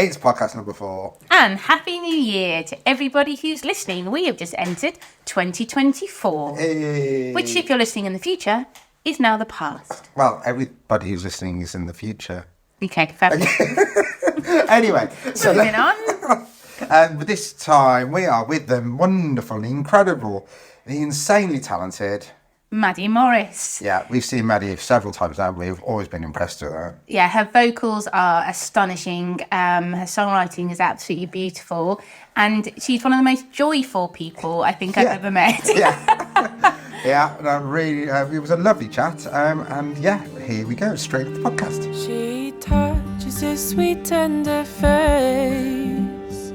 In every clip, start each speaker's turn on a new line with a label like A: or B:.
A: It's podcast number 4.
B: And Happy New Year to everybody who's listening. We have just entered 2024, which, if you're listening in the future, is now the past.
A: Well, everybody who's listening is in the future.
B: Okay, fabulous.
A: Anyway, so
B: moving on.
A: This time we are with the wonderful, incredible, the insanely talented
B: Maddie Morris.
A: Yeah, we've seen Maddie several times now. We've always been impressed with her.
B: Yeah, her vocals are astonishing. Her songwriting is absolutely beautiful. And she's one of the most joyful people I think I've ever met.
A: Yeah. Yeah, really, it was a lovely chat. And yeah, here we go, straight to the podcast.
C: She touches his sweet tender face,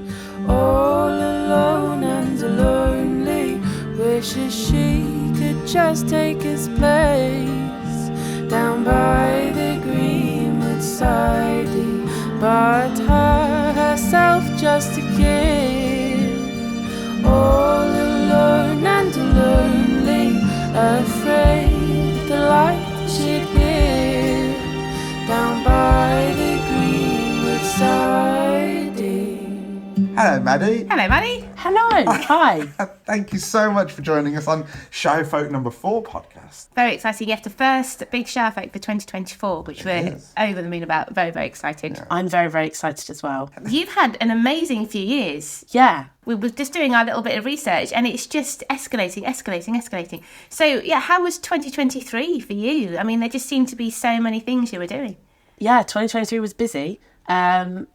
C: all alone and lonely, wishes she could just take his place down by the greenwood side, but herself just a kid, all alone and lonely, afraid the light she'd hear down by the greenwood side.
A: Hello, Maddie.
B: Hello, Maddie.
D: Hello. Hi.
A: Thank you so much for joining us on ShireFolk number 4 podcast.
B: Very exciting. You have the first big ShireFolk for 2024, which we're over the moon about. Very, very excited. Yeah.
D: I'm very, very excited as well.
B: You've had an amazing few years.
D: Yeah.
B: We were just doing our little bit of research and it's just escalating. So, yeah, how was 2023 for you? I mean, there just seemed to be so many things you were doing.
D: Yeah, 2023 was busy. And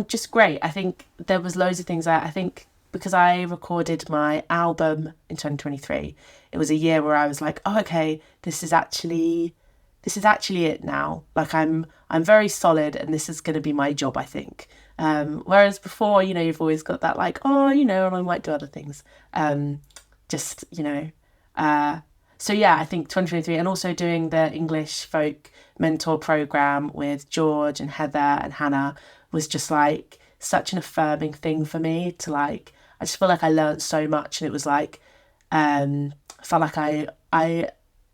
D: just great. I think there was loads of things. I think because I recorded my album in 2023, it was a year where I was like, oh, okay, this is actually it now. Like I'm very solid and this is going to be my job, I think. Whereas before, you've always got that like, and I might do other things. So yeah, I think 2023, and also doing the English folk mentor program with George and Heather and Hannah was just like such an affirming thing for me to like, I just feel like I learned so much, and it was like, I felt like I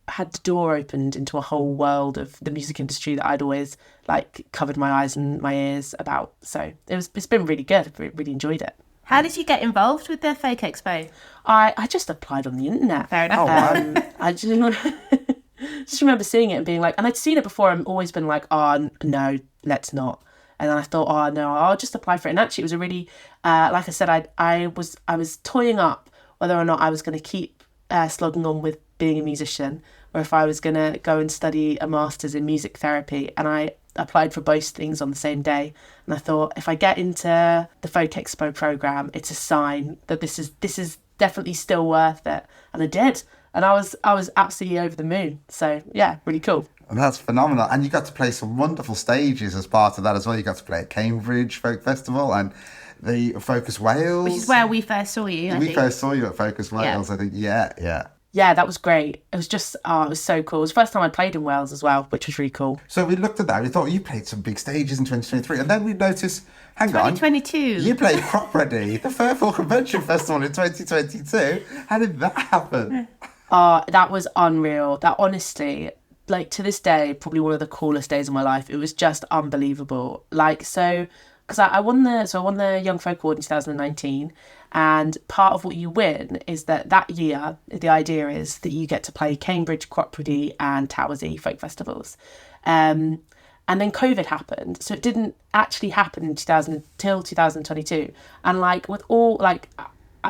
D: had the door opened into a whole world of the music industry that I'd always like covered my eyes and my ears about. So it's been really good. I've really enjoyed it.
B: How did you get involved with the Folk Expo?
D: I just applied on the internet.
B: Fair enough.
A: Oh, wow.
D: I just remember seeing it and being like, and I'd seen it before and always been like, oh, no, let's not. And then I thought, oh, no, I'll just apply for it. And actually it was a really, like I said, I was toying up whether or not I was going to keep slogging on with being a musician or if I was going to go and study a master's in music therapy. And I applied for both things on the same day, and I thought if I get into the Folk Expo program, it's a sign that this is definitely still worth it. And I did, and I was absolutely over the moon. So yeah, really cool.
A: And that's phenomenal. And you got to play some wonderful stages as part of that as well. You got to play at Cambridge Folk Festival and the Focus Wales,
B: which is where we first saw you. I think.
A: First saw you at Focus Wales. I think.
D: Yeah, that was great. It was just, it was so cool. It was the first time I played in Wales as well, which was really cool.
A: So we looked at that. We thought you played some big stages in 2023. And then we noticed,
B: 2022.
A: You played Cropredy, the Fairfield Convention Festival in 2022. How did that happen?
D: That was unreal. That honestly, like to this day, probably one of the coolest days of my life. It was just unbelievable. Like, so, because I won the Young Folk Award in 2019. And part of what you win is that year, the idea is that you get to play Cambridge, Cropredy and Towersey folk festivals. And then COVID happened. So it didn't actually happen in till 2022. And like with all, like,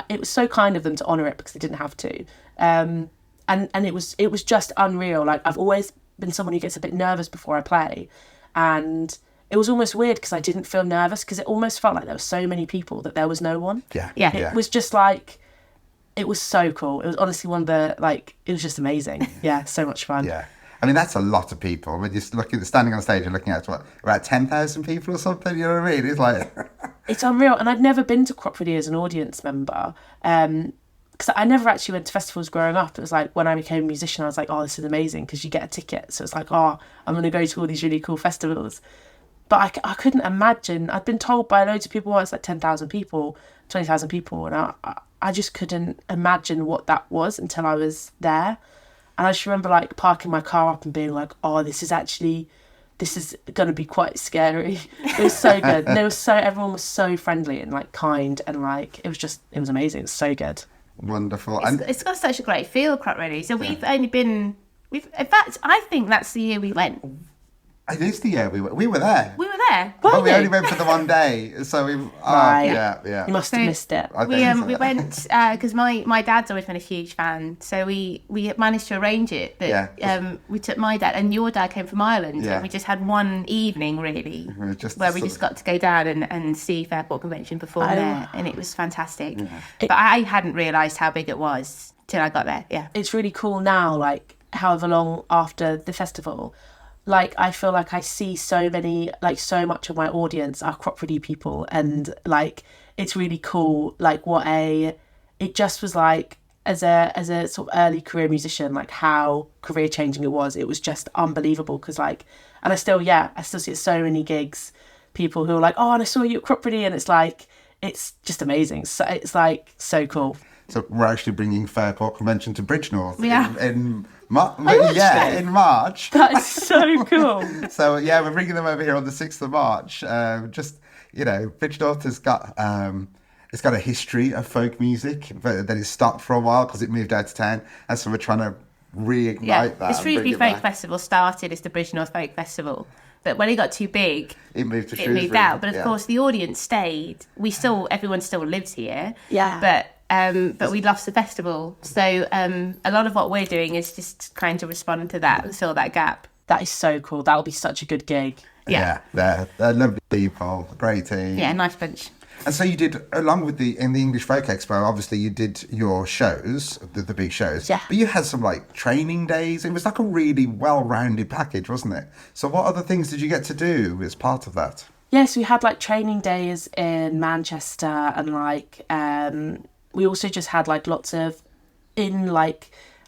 D: it was so kind of them to honour it because they didn't have to. And it was just unreal. Like I've always been someone who gets a bit nervous before I play. And it was almost weird because I didn't feel nervous because it almost felt like there were so many people that there was no one.
B: Yeah.
D: It was just like, it was so cool. It was honestly one of the, like, it was just amazing. Yeah, so much fun.
A: Yeah. I mean, that's a lot of people. When you're standing on stage and looking at about 10,000 people or something, you know what I mean? It's like...
D: It's unreal. And I'd never been to Cropredy as an audience member. Because I never actually went to festivals growing up. It was like when I became a musician, I was like, oh, this is amazing because you get a ticket. So it's like, oh, I'm going to go to all these really cool festivals. But I couldn't imagine. I'd been told by loads of people, it's like 10,000 people, 20,000 people. And I just couldn't imagine what that was until I was there. And I just remember like parking my car up and being like, oh, this is actually this is going to be quite scary. It was so good. And everyone was so friendly and like kind, and like it was amazing. It was so good.
A: Wonderful.
B: It's got such a great feel, Cropredy. So we've only been, in fact, I think that's the year we went.
A: It is the year we were there.
B: We were there.
A: But we only went for the one day, so we.
D: Right.
A: Yeah.
D: You must have missed it.
B: We went because my dad's always been a huge fan, so we managed to arrange it. But we took my dad, and your dad came from Ireland, and we just had one evening really where we just got to go down and see Fairport Convention perform there, and it was fantastic. Yeah. But I hadn't realised how big it was till I got there. Yeah,
D: it's really cool now. Like however long after the festival. Like, I feel like I see so much of my audience are Cropredy people, and like, it's really cool. Like it just was like, as a sort of early career musician, like how career changing it was. It was just unbelievable. Cause like, and I still see so many gigs, people who are like, oh, and I saw you at Cropredy, and it's like, it's just amazing. So it's like, so cool.
A: So we're actually bringing Fairport Convention to Bridgnorth in March. In March.
D: That is so cool.
A: So we're bringing them over here on the 6th of March. Bridgnorth has got it's got a history of folk music, but then it stopped for a while because it moved out of town, and so we're trying to reignite that.
B: The Shrewsbury Folk Festival started as the Bridgnorth Folk Festival. But when it got too big,
A: it moved to Shrewsbury.
B: It moved out. But of course, the audience stayed. Everyone still lives here.
D: Yeah.
B: But we lost the festival. So a lot of what we're doing is just trying to respond to that and fill that gap.
D: That is so cool. That'll be such a good gig.
A: Yeah, they're lovely people, great team.
B: Yeah, nice bunch.
A: And so you did, along with in the English Folk Expo, obviously you did your shows, the big shows.
D: Yeah.
A: But you had some like training days. It was like a really well-rounded package, wasn't it? So what other things did you get to do as part of that?
D: Yes, we had like training days in Manchester, and like we also just had like lots of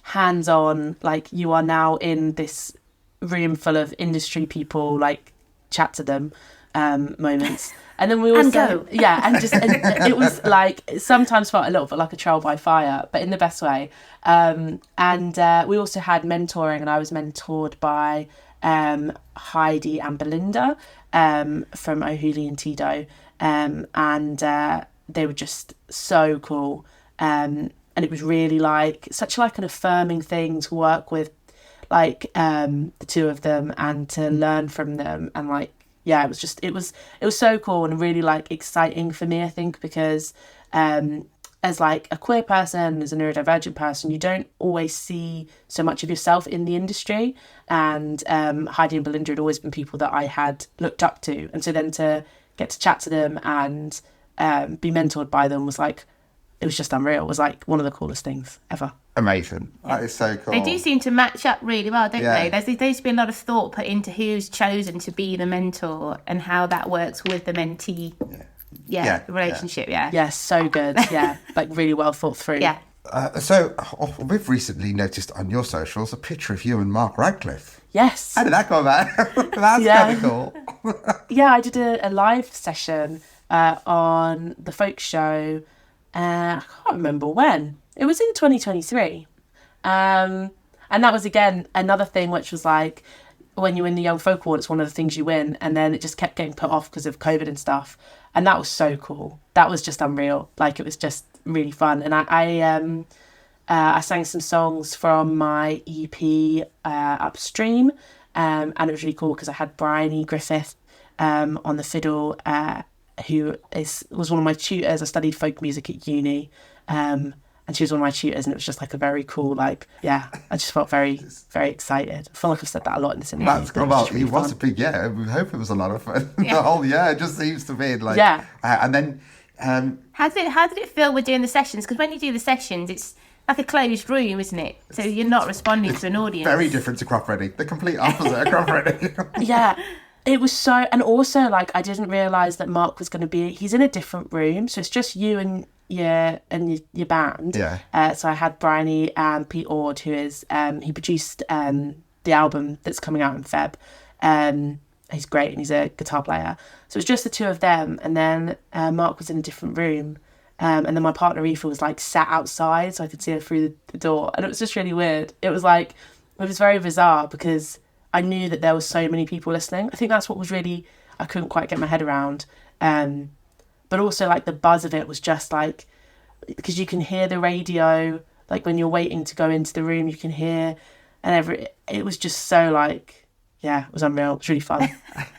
D: hands-on, like you are now in this room full of industry people, like chat to them moments. And then we also and it was like, it sometimes felt a little bit like a trial by fire, but in the best way. And we also had mentoring, and I was mentored by Heidi and Belinda from O'Hooley and Tido, and they were just so cool, and it was really like such like an affirming thing to work with like the two of them and to learn from them, and like it was so cool and really like exciting for me, I think, because as like a queer person, as a neurodivergent person, you don't always see so much of yourself in the industry, and Heidi and Belinda had always been people that I had looked up to, and so then to get to chat to them and be mentored by them was like, it was just unreal. It was like one of the coolest things ever.
A: Amazing. That is so cool.
B: They do seem to match up really well, don't they? There's been a lot of thought put into who's chosen to be the mentor and how that works with the mentee relationship.
D: Yeah, so good. Yeah, like really well thought through.
B: Yeah.
A: So we've recently noticed on your socials a picture of you and Mark Radcliffe.
D: Yes.
A: How did that go about? That's kind of cool.
D: Yeah, I did a live session on the folk show. I can't remember when. It was in 2023. And that was, again, another thing which was like, when you win the Young Folk Award, it's one of the things you win. And then it just kept getting put off because of COVID and stuff. And that was so cool. That was just unreal. Like, it was just really fun. And I sang some songs from my EP Upstream. And it was really cool because I had Bryony Griffith on the fiddle, who was one of my tutors. I studied folk music at uni, and she was one of my tutors, and it was just like a very cool, I just felt very, very excited. I feel like I've said that a lot in this interview.
A: That's cool. Well, it was a big we hope it was a lot of fun. Yeah. The whole it just seems to be like...
D: Yeah.
A: And then...
B: How did it feel with doing the sessions? Because when you do the sessions, it's like a closed room, isn't it? So you're not responding to an audience.
A: Very different to Cropredy. The complete opposite of Cropredy.
D: Yeah. It was so, and also like I didn't realise that Mark was going to be. He's in a different room, so it's just you and your band.
A: Yeah.
D: So I had Bryony and Pete Ord, who is he produced the album that's coming out in Feb. He's great and he's a guitar player. So it was just the two of them, and then Mark was in a different room, and then my partner Aoife was like sat outside, so I could see her through the door, and it was just really weird. It was very bizarre because I knew that there were so many people listening. I think that's what was really, I couldn't quite get my head around. But also like the buzz of it was just like, because you can hear the radio, like when you're waiting to go into the room, you can hear, and it was just so like, yeah, it was unreal. It was really fun.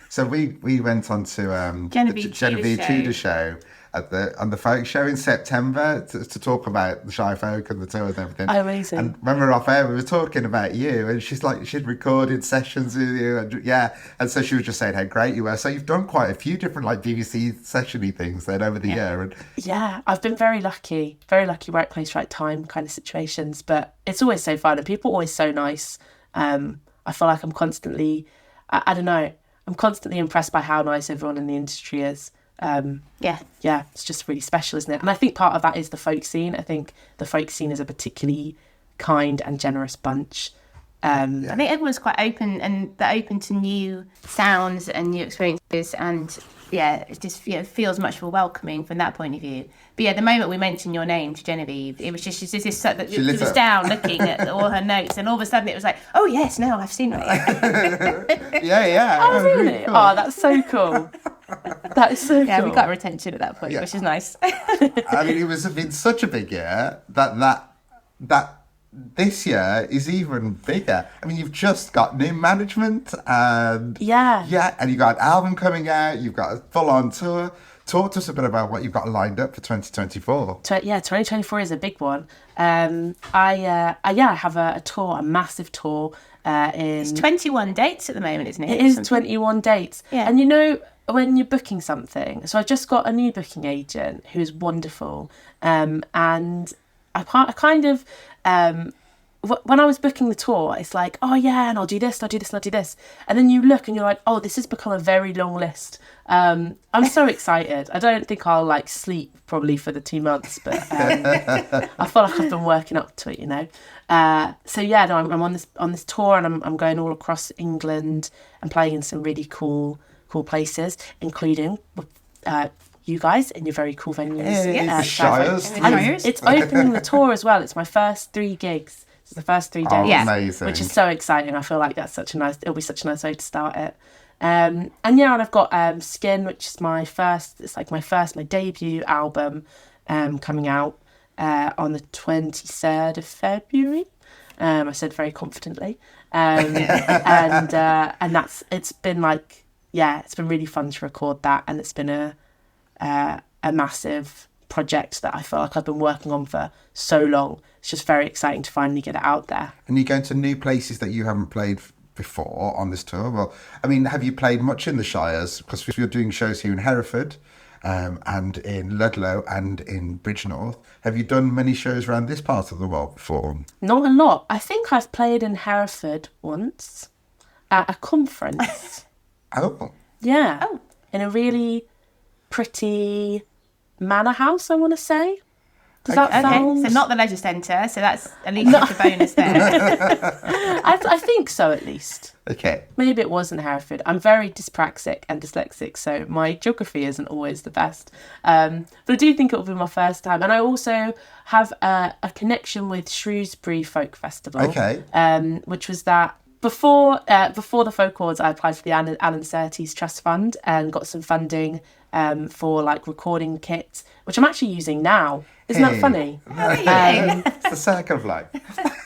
A: So we went on to
B: Genevieve
A: Tudor show on the folk show in September to talk about the ShireFolk and the tours and everything.
D: Oh, amazing.
A: And when we were off air, we were talking about you, and she's like, she'd recorded sessions with you, and so she was just saying how great you were. So you've done quite a few different like BBC sessiony things then over the year. And
D: yeah, I've been very lucky, right place, right time kind of situations, but it's always so fun and people are always so nice. I feel like I'm constantly, I don't know, I'm constantly impressed by how nice everyone in the industry is. Yeah, it's just really special, isn't it? And I think part of that is the folk scene. I think the folk scene is a particularly kind and generous bunch.
B: I think everyone's quite open, and they're open to new sounds and new experiences, and it just feels much more welcoming from that point of view. But yeah, the moment we mentioned your name to Genevieve, it was just she was down looking at all her notes, and all of a sudden it was like, oh yes, no, I've seen it.
A: yeah.
D: Oh really? Cool. Oh, that's so cool. That is so cool.
B: Yeah, we got retention at that point, which is nice.
A: I mean, it was been such a big year that this year is even bigger. I mean, you've just got new management and and you've got an album coming out. You've got a full-on tour. Talk to us a bit about what you've got lined up for 2024.
D: 2024 is a big one. I have a tour, a massive tour.
B: It's 21 dates at the moment, isn't it?
D: It is 21 dates. Yeah. And you know, when you're booking something, so I just got a new booking agent who's wonderful, and I kind of when I was booking the tour, it's like, oh yeah, and I'll do this, and then you look and you're like, oh, this has become a very long list. I'm so excited. I don't think I'll like sleep probably for the 2 months, but I feel like I've been working up to it, you know. I'm on this tour, and I'm going all across England and playing in some really cool places, including you guys in your very cool venues.
A: The Shires.
D: It's opening the tour as well. It's my first 3 gigs. It's the first 3 days.
A: Amazing.
D: Which is so exciting. I feel like it'll be such a nice way to start it. And I've got Skin, which is my debut album coming out on the 23rd of February. I said very confidently. And it's been really fun to record that, and it's been a massive project that I feel like I've been working on for so long. It's just very exciting to finally get it out there.
A: And you're going to new places that you haven't played before on this tour. Well, I mean, have you played much in the Shires? Because you're doing shows here in Hereford and in Ludlow and in Bridgnorth. Have you done many shows around this part of the world before?
D: Not a lot. I think I've played in Hereford once at a conference.
A: Oh.
D: Yeah. Oh. In a really pretty manor house, I want to say. Does that sound...
B: So not the leisure centre, so that's at least a bonus there.
D: I think so, at least.
A: Okay.
D: Maybe it wasn't Hereford. I'm very dyspraxic and dyslexic, so my geography isn't always the best. But I do think it will be my first time. And I also have a connection with Shrewsbury Folk Festival.
A: Okay.
D: Which was that before the Folk Awards, I applied for the Alan Surtees Trust Fund and got some funding for like recording kit, which I'm actually using now. Isn't that funny?
A: It's the circle of life.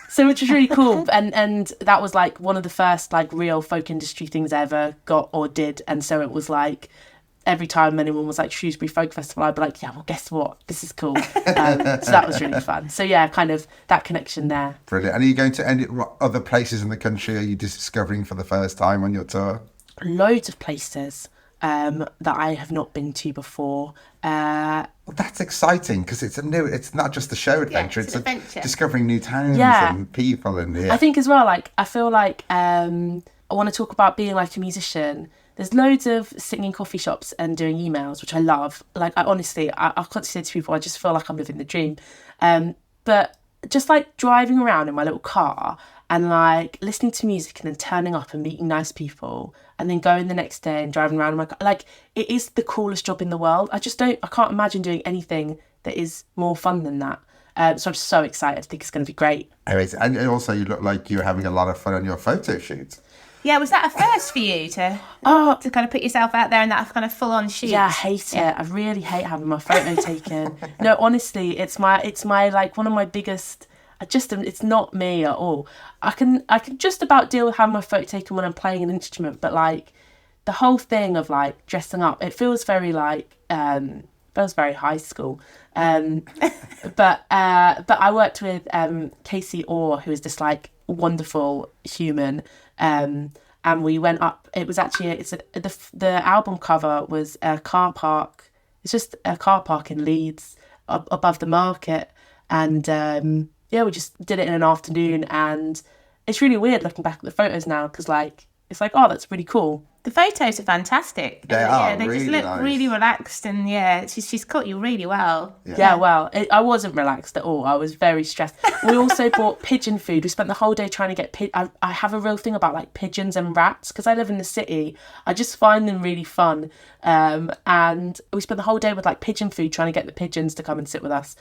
D: So which was really cool, and that was like one of the first like real folk industry things I ever got or did, and so it was like every time anyone was like Shrewsbury Folk Festival, I'd be like, yeah, well, guess what? This is cool. So that was really fun. So yeah, kind of that connection there.
A: Brilliant. And are you going to any other places in the country? Are you discovering for the first time on your tour?
D: Loads of places that I have not been to before.
A: Well, that's exciting because it's not just a show adventure, it's
B: adventure.
A: Discovering new towns and people. And
D: I think as well, like, I feel like I want to talk about being like a musician. There's loads of sitting in coffee shops and doing emails, which I love. Like, I honestly can't say to people, I just feel like I'm living the dream. But just like driving around in my little car and like listening to music and then turning up and meeting nice people and then going the next day and driving around in my car, like, it is the coolest job in the world. I can't imagine doing anything that is more fun than that. So I'm so excited. I think it's going to be great.
A: Anyways, and also you look like you're having a lot of fun on your photo shoot.
B: Yeah, was that a first for you to kind of put yourself out there in that kind of full on shoot?
D: Yeah, I hate it. I really hate having my photo taken. No, honestly, it's my like one of my biggest. It's not me at all. I can just about deal with having my photo taken when I'm playing an instrument, but like the whole thing of like dressing up, it feels very like feels very high school. But I worked with Casey Orr, who is this like wonderful human. And we went up. It was actually the album cover was a car park. It's just a car park in Leeds above the market, and we just did it in an afternoon. And it's really weird looking back at the photos now because like it's like, oh, that's really cool.
B: The photos are fantastic.
A: They are.
B: They
A: really
B: just look
A: nice.
B: really relaxed, and she's caught you really well.
D: Yeah, well, I wasn't relaxed at all. I was very stressed. We also bought pigeon food. We spent the whole day trying to get I have a real thing about like pigeons and rats because I live in the city. I just find them really fun. And we spent the whole day with like pigeon food trying to get the pigeons to come and sit with us.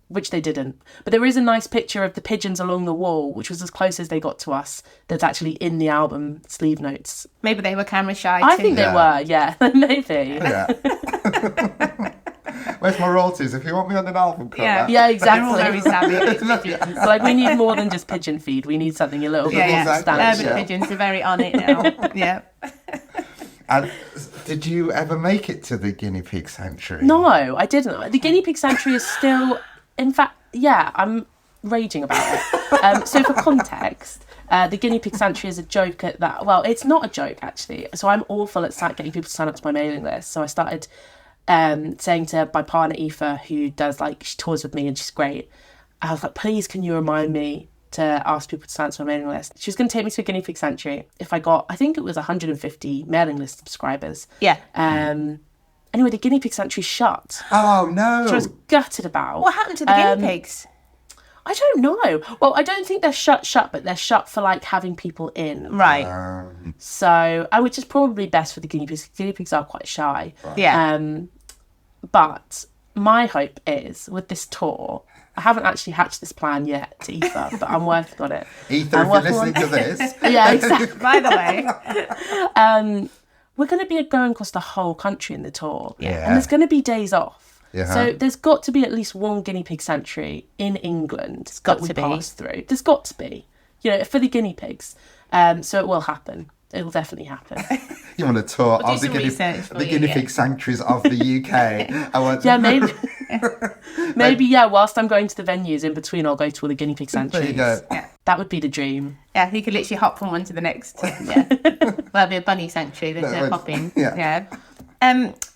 D: Which they didn't. But there is a nice picture of the pigeons along the wall, which was as close as they got to us. That's actually in the album sleeve notes.
B: Maybe they were camera shy
D: I
B: too.
D: think they were, yeah. Maybe.
A: Yeah. Where's my royalties? If you want me on an album cover.
D: Yeah, exactly.
B: They're all very savvy.
D: So, like, we need more than just pigeon feed. We need something a little bit more
A: exactly.
D: substantial.
B: Urban pigeons are very on it now. Yeah.
A: And did you ever make it to the guinea pig sanctuary?
D: No, I didn't. The guinea pig sanctuary is still... In fact, yeah, I'm raging about it. So for context, the guinea pig sanctuary is a joke at that. Well, it's not a joke, actually. So I'm awful at getting people to sign up to my mailing list. So I started saying to my partner, Aoife, who does, like, she tours with me and she's great. I was like, please, can you remind me to ask people to sign up to my mailing list? She was going to take me to a guinea pig sanctuary if I got, I think it was 150 mailing list subscribers.
B: Yeah.
D: Anyway, the guinea pig sanctuary shut.
A: Oh, no.
D: Which I was gutted about.
B: What happened to the guinea pigs?
D: I don't know. Well, I don't think they're shut, but they're shut for, like, having people in.
B: Right.
D: So, which is probably best for the guinea pigs. Guinea pigs are quite shy.
A: Right.
B: Yeah.
D: But my hope is, with this tour, I haven't actually hatched this plan yet to Aoife, but I'm working on it.
A: Aoife, if you're listening to this.
D: Yeah, exactly.
B: By the way.
D: We're going to be going across the whole country in the tour.
A: Yeah.
D: And there's going to be days off.
A: Yeah.
D: So there's got to be at least one guinea pig sanctuary in England that we pass through. There's got to be, for the guinea pigs. So it will happen. It will definitely happen.
A: You want a tour
B: We'll
A: of
B: do
A: the
B: some
A: guinea pig sanctuaries of the UK.
D: Yeah, maybe. Maybe, yeah, whilst I'm going to the venues, in between I'll go to all the guinea pig sanctuaries.
A: There you go.
B: Yeah.
D: That would be the dream.
B: Yeah, you could literally hop from one to the next. Yeah. Well, be a bunny sanctuary. There's no hopping.
A: Yeah.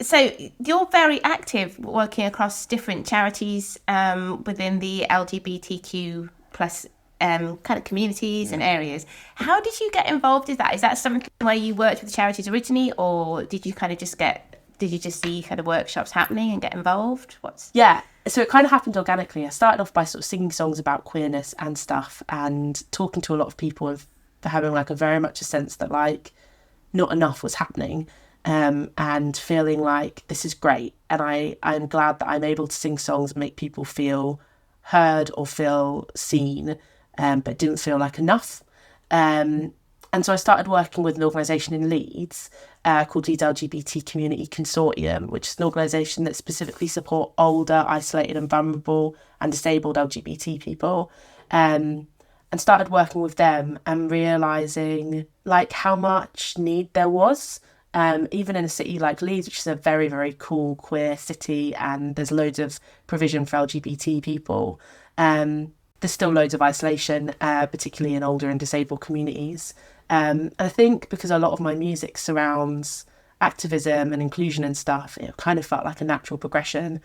B: So you're very active working across different charities within the LGBTQ plus kind of communities and areas. How did you get involved in that? Is that something where you worked with the charities originally, or did you just see kind of workshops happening and get involved?
D: Yeah, so it kind of happened organically. I started off by sort of singing songs about queerness and stuff and talking to a lot of people and having like very much a sense that like not enough was happening, and feeling like this is great, and I'm glad that I'm able to sing songs and make people feel heard or feel seen, but it didn't feel like enough. And so I started working with an organisation in Leeds called Leeds LGBT Community Consortium, which is an organisation that specifically support older, isolated and vulnerable and disabled LGBT people. And started working with them and realising like how much need there was. Even in a city like Leeds, which is a very, very cool queer city, and there's loads of provision for LGBT people, there's still loads of isolation, particularly in older and disabled communities. And I think because a lot of my music surrounds activism and inclusion and stuff, it kind of felt like a natural progression.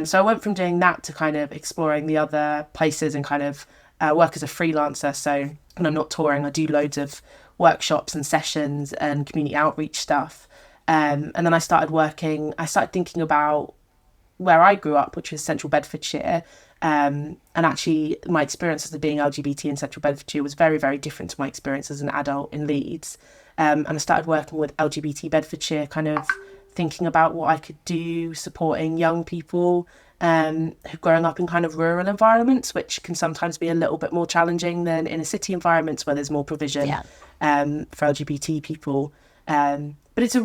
D: So I went from doing that to kind of exploring the other places and kind of work as a freelancer. So when I'm not touring, I do loads of workshops and sessions and community outreach stuff. And then I started thinking about where I grew up, which was Central Bedfordshire. And actually my experience as being LGBT in Central Bedfordshire was very, very different to my experience as an adult in Leeds. And I started working with LGBT Bedfordshire, kind of thinking about what I could do supporting young people who are growing up in kind of rural environments, which can sometimes be a little bit more challenging than in a city environments where there's more provision. for LGBT people. But it's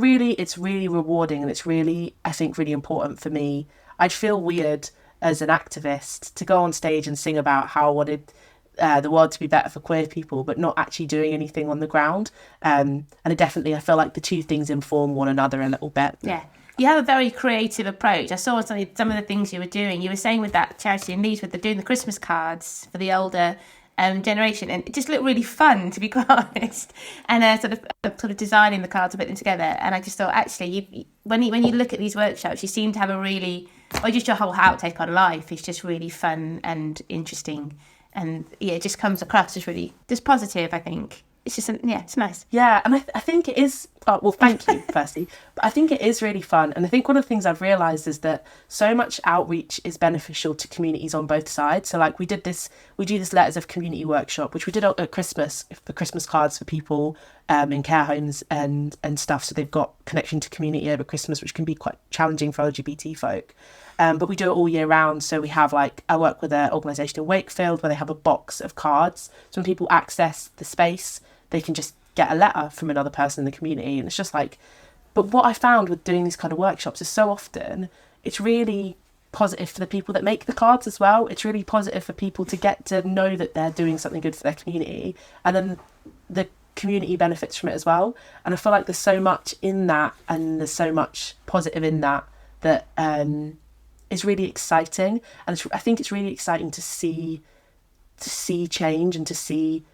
D: really rewarding, and it's really, I think, really important for me. I'd feel weird as an activist to go on stage and sing about how I wanted the world to be better for queer people, but not actually doing anything on the ground. And I feel like the two things inform one another a little bit.
B: Yeah. You have a very creative approach. I saw some of the things you were doing. You were saying with that charity in Leeds, with doing the Christmas cards for the older generation, and it just looked really fun, to be quite honest. And sort of designing the cards and putting them together. And I just thought, actually, when you look at these workshops, you seem to have just your whole outtake on life is just really fun and interesting, and it just comes across as really just positive. I think it's just it's nice.
D: Yeah, and I think it is. Oh, well, thank you, firstly. But I think it is really fun. And I think one of the things I've realised is that so much outreach is beneficial to communities on both sides. So, like, we do this Letters of Community workshop, which we did at Christmas, for Christmas cards for people in care homes and stuff. So they've got connection to community over Christmas, which can be quite challenging for LGBT folk. But we do it all year round. So we have, I work with an organisation in Wakefield where they have a box of cards. So when people access the space, they can just get a letter from another person in the community. And it's just but what I found with doing these kind of workshops is so often it's really positive for the people that make the cards as well. It's really positive for people to get to know that they're doing something good for their community, and then the community benefits from it as well. And I feel like there's so much in that, and there's so much positive in that is really exciting. And I think it's really exciting to see change, and to see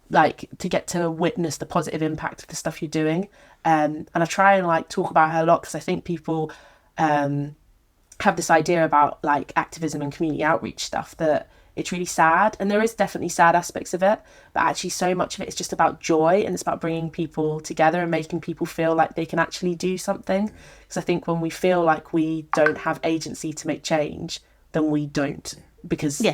D: to get to witness the positive impact of the stuff you're doing. And I try and talk about her a lot, because I think people have this idea about activism and community outreach stuff that it's really sad, and there is definitely sad aspects of it, but actually so much of it is just about joy, and it's about bringing people together and making people feel like they can actually do something. Because I think when we feel like we don't have agency to make change, then we don't, because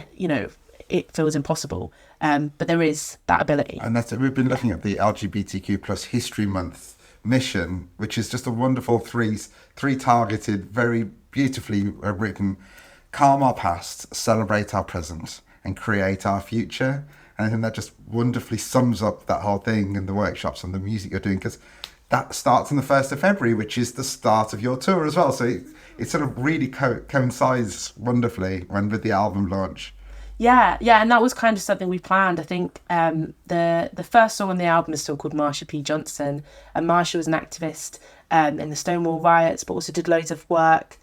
D: it feels impossible. But there is that ability.
A: And we've been looking at the LGBTQ plus History Month mission, which is just a wonderful three targeted, very beautifully written, calm our past, celebrate our present, and create our future. And I think that just wonderfully sums up that whole thing in the workshops and the music you're doing, because that starts on the 1st of February, which is the start of your tour as well. So it sort of really coincides wonderfully with the album launch.
D: Yeah, and that was kind of something we planned. I think the first song on the album is still called Marsha P. Johnson, and Marsha was an activist in the Stonewall riots, but also did loads of work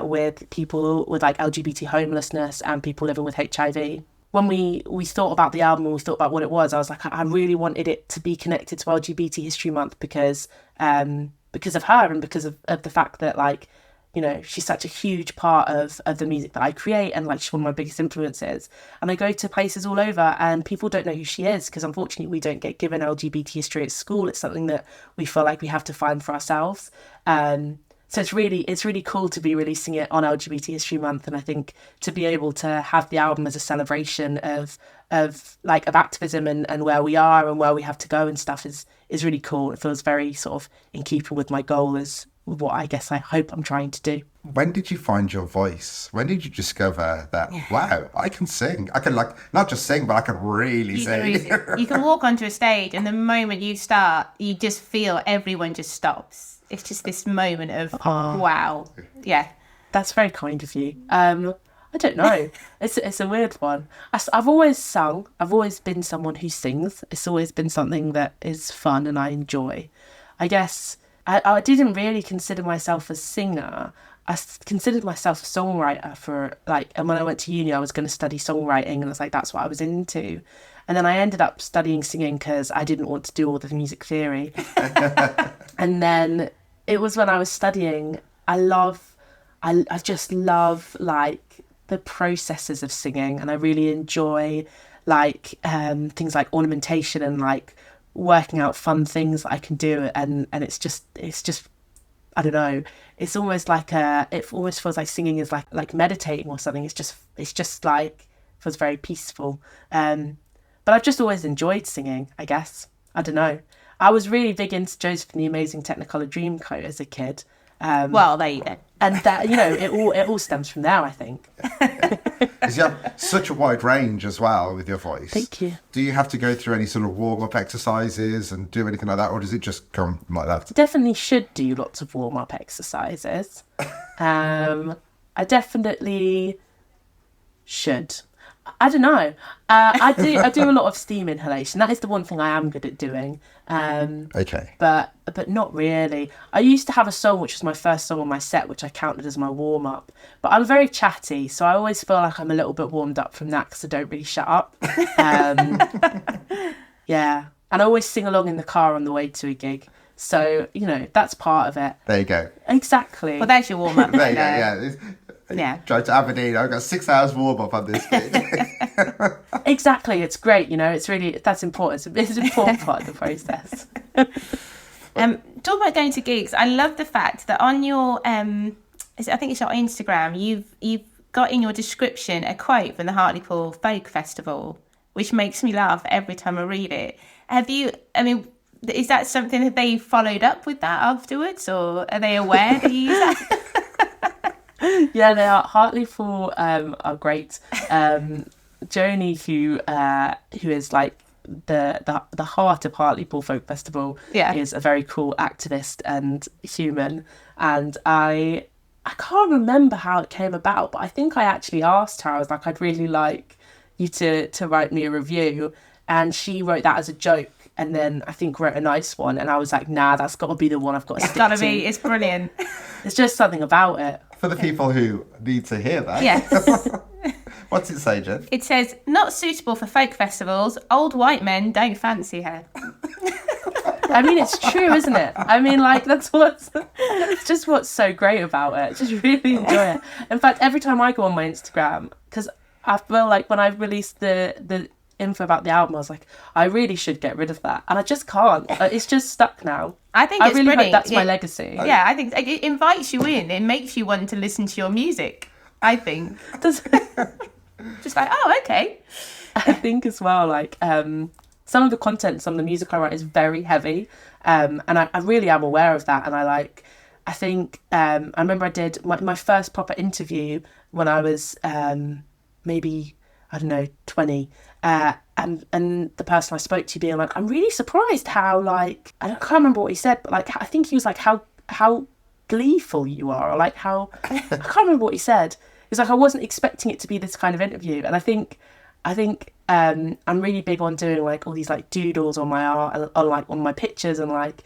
D: with people with LGBT homelessness and people living with HIV. When we thought about the album and we thought about what it was, I was I really wanted it to be connected to LGBT History Month because of her, and because of the fact that she's such a huge part of the music that I create, and she's one of my biggest influences. And I go to places all over and people don't know who she is, because unfortunately we don't get given LGBT history at school. It's something that we feel like we have to find for ourselves. So it's really cool to be releasing it on LGBT History Month, and I think to be able to have the album as a celebration of activism and where we are and where we have to go and stuff is really cool. It feels very sort of in keeping with my goal as what I guess I hope I'm trying to do.
A: When did you find your voice? When did you discover that, wow, I can sing? I can not just sing, but I can really sing.
B: You can walk onto a stage, and the moment you start, you just feel everyone just stops. It's just this moment of, wow. Yeah.
D: That's very kind of you. I don't know. It's a weird one. I've always sung. I've always been someone who sings. It's always been something that is fun and I enjoy. I guess I didn't really consider myself a singer. I considered myself a songwriter and when I went to uni, I was going to study songwriting, and I was that's what I was into. And then I ended up studying singing because I didn't want to do all the music theory. And then it was when I was studying, I just love the processes of singing, and I really enjoy things like ornamentation and working out fun things that I can do, and it's just I don't know, it's almost it almost feels like singing is like meditating or something. It's just feels very peaceful. But I've just always enjoyed singing, I guess. I don't know. I was really big into Joseph and the Amazing Technicolor Dreamcoat as a kid.
B: Well, there you go.
D: And that, it all stems from there, I think.
A: Because you have such a wide range as well with your voice.
D: Thank you.
A: Do you have to go through any sort of warm-up exercises and do anything like that, or does it just come like that?
D: Definitely should do lots of warm-up exercises. I definitely should. I don't know. I do a lot of steam inhalation. That is the one thing I am good at doing.
A: Okay.
D: But not really. I used to have a song which was my first song on my set, which I counted as my warm up. But I'm very chatty, so I always feel like I'm a little bit warmed up from that because I don't really shut up. Yeah, and I always sing along in the car on the way to a gig. So that's part of it.
A: There you go.
D: Exactly.
B: Well, there's your warm up.
A: There you go. Yeah.
B: Yeah.
A: Drive to Aberdeen. I've got 6 hours warm up on this gig.
D: Exactly. It's great. That's important. It's an important part of the process.
B: Talk about going to gigs. I love the fact that on your I think it's your Instagram, you've got in your description a quote from the Hartlepool Folk Festival, which makes me laugh every time I read it. Is that something that they followed up with that afterwards, or are they aware that you use that?
D: Yeah, they are. Hartlepool are great. Joni, who is like the heart of Hartlepool Folk Festival, is a very cool activist and human. And I can't remember how it came about, but I think I actually asked her. I was like, I'd really like you to write me a review, and she wrote that as a joke. And then I think wrote a nice one, and I was like, nah, that's got to be the one I've got to stick to.
B: It's got to be. It's brilliant.
D: There's just something about it.
A: For the people who need to hear that.
B: Yes.
A: What's it say, Jen?
B: It says, not suitable for folk festivals. Old white men don't fancy her.
D: I mean, it's true, isn't it? I mean, like, it's just what's so great about it. Just really enjoy it. In fact, every time I go on my Instagram, because I feel like when I released the info about the album, I was like, I really should get rid of that, and I just can't. It's just stuck now.
B: I think it's
D: really
B: brilliant.
D: Hope that's my legacy.
B: Yeah, I think it invites you in. It makes you want to listen to your music, I think. Just like, oh, okay.
D: I think as well, like some of the content, some of the music I write is very heavy, and I really am aware of that. And I think I remember I did my first proper interview when I was maybe, I don't know, 20, and the person I spoke to being like, I'm really surprised how, like, I can't remember what he said, but like, I think he was like, how gleeful you are, or like how, I can't remember what he said. He was like, I wasn't expecting it to be this kind of interview. And I think I'm really big on doing like all these like doodles on my art, on my pictures, and like,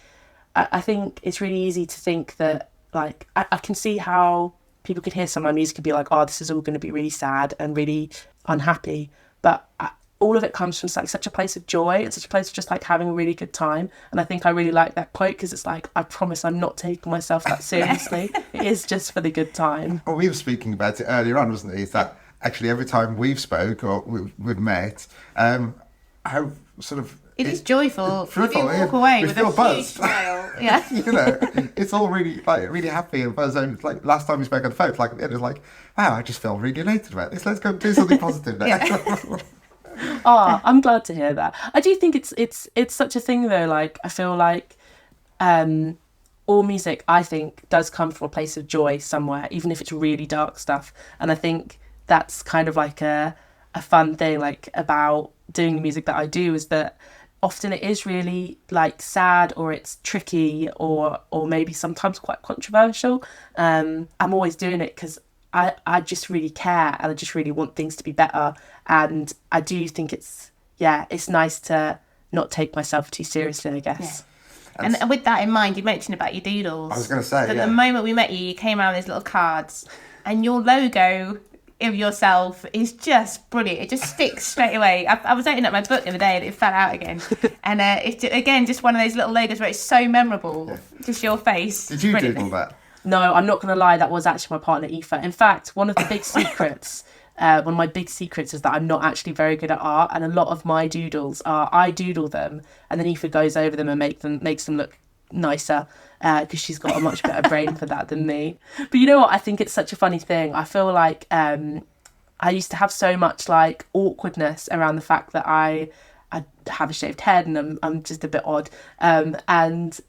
D: I think it's really easy to think that, like, I can see how people could hear some of my music and be like, oh, this is all going to be really sad and really unhappy. But all of it comes from like such a place of joy and such a place of just like having a really good time. And I think I really like that quote because it's like, I promise I'm not taking myself that seriously. It is just for the good time.
A: Well, we were speaking about it earlier on, wasn't it? Is that actually every time we've spoke or we've met, how sort of...
B: It is joyful.
A: Fruitful.
B: You walk away
A: we
B: with
A: feel
B: a
A: buzzed.
B: huge smile. Yeah.
A: It's all really really happy and buzz. And like last time we spoke on the phone, like it was like, wow, I just feel really elated about this. Let's go do something positive now.
D: Oh, I'm glad to hear that. I do think it's such a thing though. Like I feel like all music, I think, does come from a place of joy somewhere, even if it's really dark stuff. And I think that's kind of like a fun thing, like about doing the music that I do, is that often it is really like sad, or it's tricky, or maybe sometimes quite controversial. I'm always doing it because I just really care, and I just really want things to be better. And I do think it's nice to not take myself too seriously, I guess.
B: Yeah. And with that in mind, you mentioned about your doodles.
A: I was going to say,
B: the moment we met you came out with these little cards, and your logo of yourself is just brilliant. It just sticks straight away. I was opening up my book the other day and it fell out again. And it's, again, just one of those little logos where it's so memorable. Yeah. Just your face.
A: Did you doodle that?
D: No, I'm not going to lie. That was actually my partner, Aoife. In fact, one of the big secrets... one of my big secrets is that I'm not actually very good at art, and a lot of my doodles are I doodle them and then Aoife goes over them and makes them look nicer because she's got a much better brain for that than me. But you know what? I think it's such a funny thing. I feel like I used to have so much like awkwardness around the fact that I have a shaved head and I'm just a bit odd, and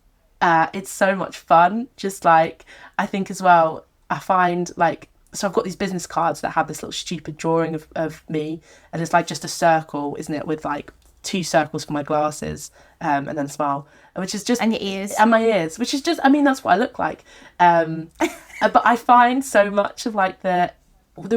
D: It's so much fun. Just like, I think as well, I find like, so I've got these business cards that have this little stupid drawing of me, and it's like just a circle, isn't it, with like 2 circles for my glasses, and then a smile, which is just,
B: and your ears,
D: and my ears, which is just, I mean, that's what I look like. But I find so much of like the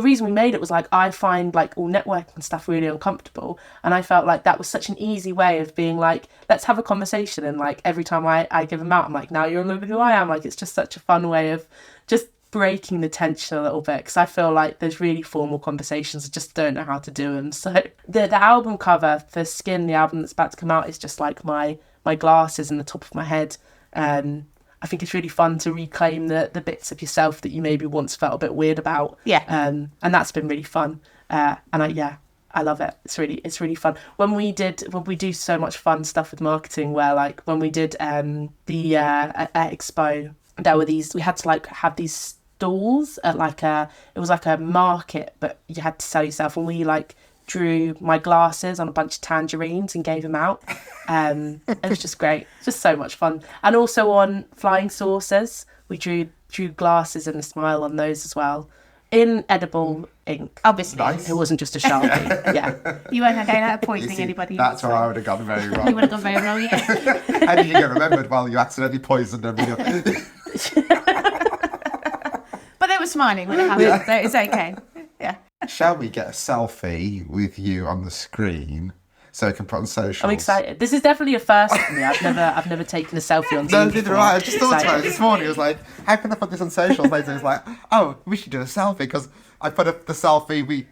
D: reason we made it was like, I find like all networking and stuff really uncomfortable, and I felt like that was such an easy way of being like, let's have a conversation. And like every time I give them out, I'm like, now you remember who I am. Like, it's just such a fun way of just breaking the tension a little bit, because I feel like there's really formal conversations, I just don't know how to do them. So the album cover for Skin, the album that's about to come out, is just like my glasses and the top of my head. I think it's really fun to reclaim the bits of yourself that you maybe once felt a bit weird about.
B: Yeah.
D: And that's been really fun. And I love it. It's really fun. When we do so much fun stuff with marketing, where like when we did the at Expo, there were these, we had to like have these stalls at like it was like a market, but you had to sell yourself, and we like drew my glasses on a bunch of tangerines and gave them out. It was just great, just so much fun. And also on flying saucers, we drew glasses and a smile on those as well, in edible ink,
B: obviously.
A: Nice.
D: It wasn't just a Sharpie. Yeah,
B: you weren't going out poisoning anybody.
A: That's where I would have gone very wrong.
B: You would have gone very wrong, yeah.
A: How did you get remembered? Well, you accidentally poisoned everybody.
B: But they were smiling when it happened, so it's okay. Yeah.
A: Shall we get a selfie with you on the screen so we can put on socials?
D: I'm excited. This is definitely a first for me. I've never taken a selfie on
A: No,
D: Zoom
A: neither
D: before.
A: I. I just thought
D: Excited.
A: about it this morning. I was like, how can I put this on socials? Later, I was like, oh, we should do a selfie, because I put up the selfie we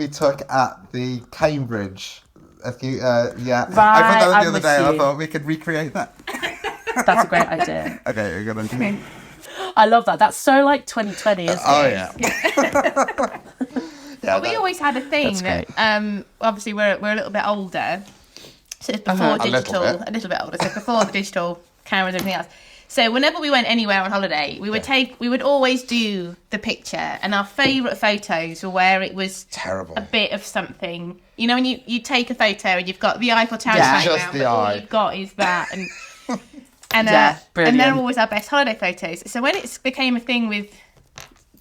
A: took at the Cambridge. I put that up the other day, and I thought we could recreate that.
D: That's a great idea.
A: Okay, we're gonna do.
D: I love that. That's so like 2020, isn't it?
A: Oh yeah.
B: Well, we always had a thing
D: That's
B: that obviously we're a little bit older, so it's before digital, a little bit older, so before the digital cameras and everything else. So whenever we went anywhere on holiday, we would always do the picture, and our favourite photos were where it was
A: terrible,
B: a bit of something. You know, when you take a photo and you've got the Eiffel Tower
D: Yeah.
B: background,
A: Just the
B: but all
A: eye.
B: you've got is that, and
D: Yeah,
B: and
D: brilliant.
B: they're always our best holiday photos. So when it became a thing with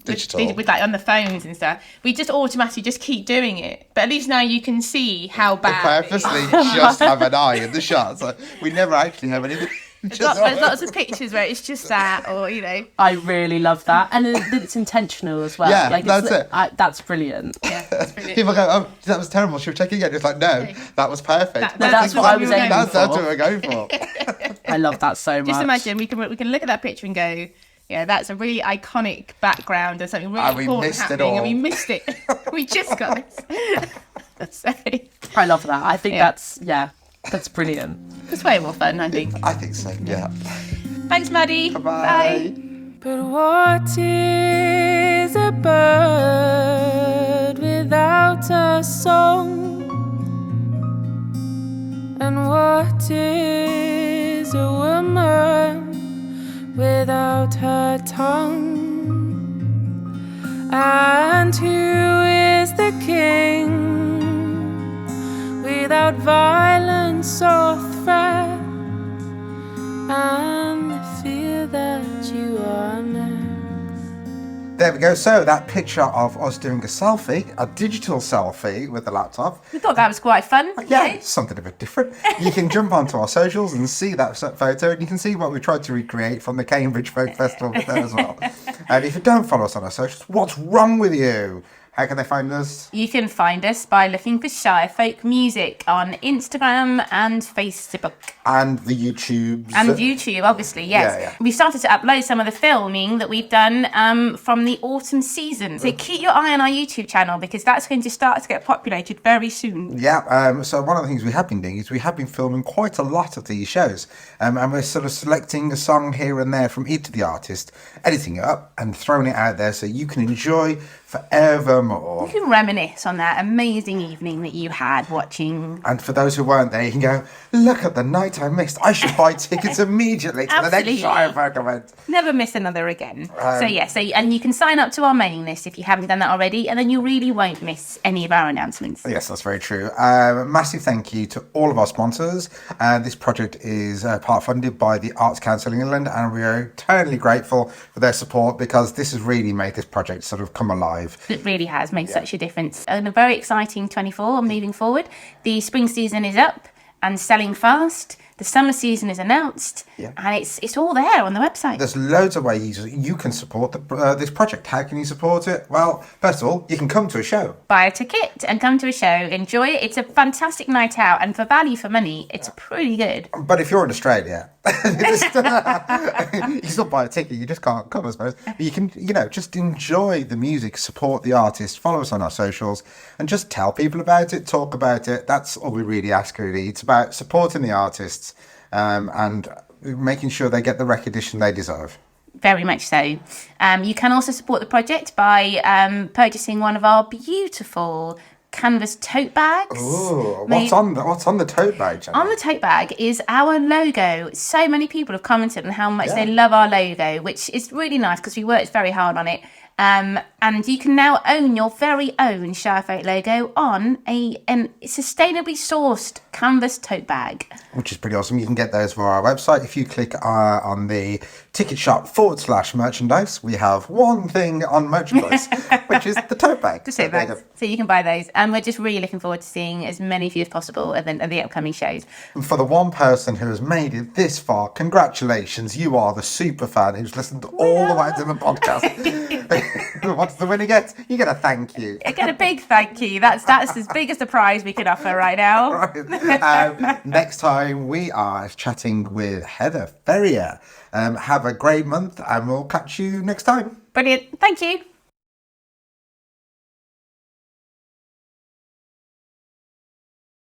A: digital.
B: with like on the phones and stuff, we just automatically just keep doing it. But at least now you can see how bad.
A: Purposely just have an eye in the shot. So we never actually have anything.
B: There's lots of pictures where it's just that, or you know.
D: I really love that, and it's intentional as well.
A: Yeah,
D: like,
A: that's it.
D: That's brilliant.
B: Yeah, that's brilliant.
A: People go, oh, that was terrible. Should we take it again? It's like, no, that was perfect.
D: That's what I was aiming
A: That's
D: for.
A: what we're going for.
D: I love that so much.
B: Just imagine we can look at that picture and go, yeah, that's a really iconic background or something really
A: we
B: important
A: missed it
B: happening, and
A: all.
B: we missed it. We just got this. So,
D: I love that. I think
B: Yeah.
D: that's brilliant.
B: it's way more fun, I think.
A: I think so, yeah.
B: Thanks, Maddie.
A: Bye.
C: But what is a bird without a song? And what is a woman without her tongue? And who is the king without violence or threat? And the fear that you are next.
A: There we go. So that picture of us doing a selfie, a digital selfie with the laptop.
B: We thought that was quite fun.
A: Yeah, it's something a bit different. You can jump onto our socials and see that photo, and you can see what we tried to recreate from the Cambridge Folk Festival there as well. And if you don't follow us on our socials, what's wrong with you? How can they find us?
B: You can find us by looking for ShireFolk Music on Instagram and Facebook.
A: And the YouTubes.
B: And YouTube, obviously, yes.
A: Yeah.
B: We've started to upload some of the filming that we've done from the autumn season. So keep your eye on our YouTube channel, because that's going to start to get populated very soon.
A: Yeah, so one of the things we have been doing is we have been filming quite a lot of these shows. And we're sort of selecting a song here and there from each of the artists, editing it up and throwing it out there so you can enjoy forevermore. more.
B: You can reminisce on that amazing evening that you had watching.
A: And for those who weren't there, you can go, look at the night I missed. I should buy tickets immediately to the next ShireFolk event.
B: Never miss another again. And you can sign up to our mailing list if you haven't done that already, and then you really won't miss any of our announcements.
A: Yes, that's very true. Massive thank you to all of our sponsors. This project is part funded by the Arts Council in England, and we are eternally grateful for their support because this has really made this project sort of come alive.
B: It really has made such a difference. And a very exciting 24 moving forward. The spring season is up and selling fast. The summer season is announced, and it's all there on the website.
A: There's loads of ways you can support this project. How can you support it? Well, first of all, you can come to a show.
B: Buy a ticket and come to a show. Enjoy it. It's a fantastic night out, and for value for money, it's pretty good.
A: But if you're in Australia, you can still buy a ticket. You just can't come, I suppose. But you can, just enjoy the music, support the artists, follow us on our socials, and just tell people about it, talk about it. That's all we really ask, really. It's about supporting the artists. And making sure they get the recognition they deserve.
B: Very much so. You can also support the project by purchasing one of our beautiful canvas tote bags.
A: Ooh, what's on the tote bag, Jenny?
B: On the tote bag is our logo. So many people have commented on how much they love our logo, which is really nice because we worked very hard on it. And you can now own your very own ShireFolk logo on a sustainably sourced canvas tote bag.
A: Which is pretty awesome. You can get those via our website. If you click on the ticket shop /merchandise, we have one thing on merchandise, which is the tote bag.
B: The tote bags. So you can buy those. And we're just really looking forward to seeing as many of you as possible at the upcoming shows.
A: And for the one person who has made it this far, congratulations. You are the super fan who's listened all the way to the podcast. What's the winner get? You get a thank you.
B: I get a big thank you. That's as big as the prize we can offer right now.
A: Right. Next time we are chatting with Heather Ferrier. Have a great month and we'll catch you next time.
B: Brilliant. Thank you.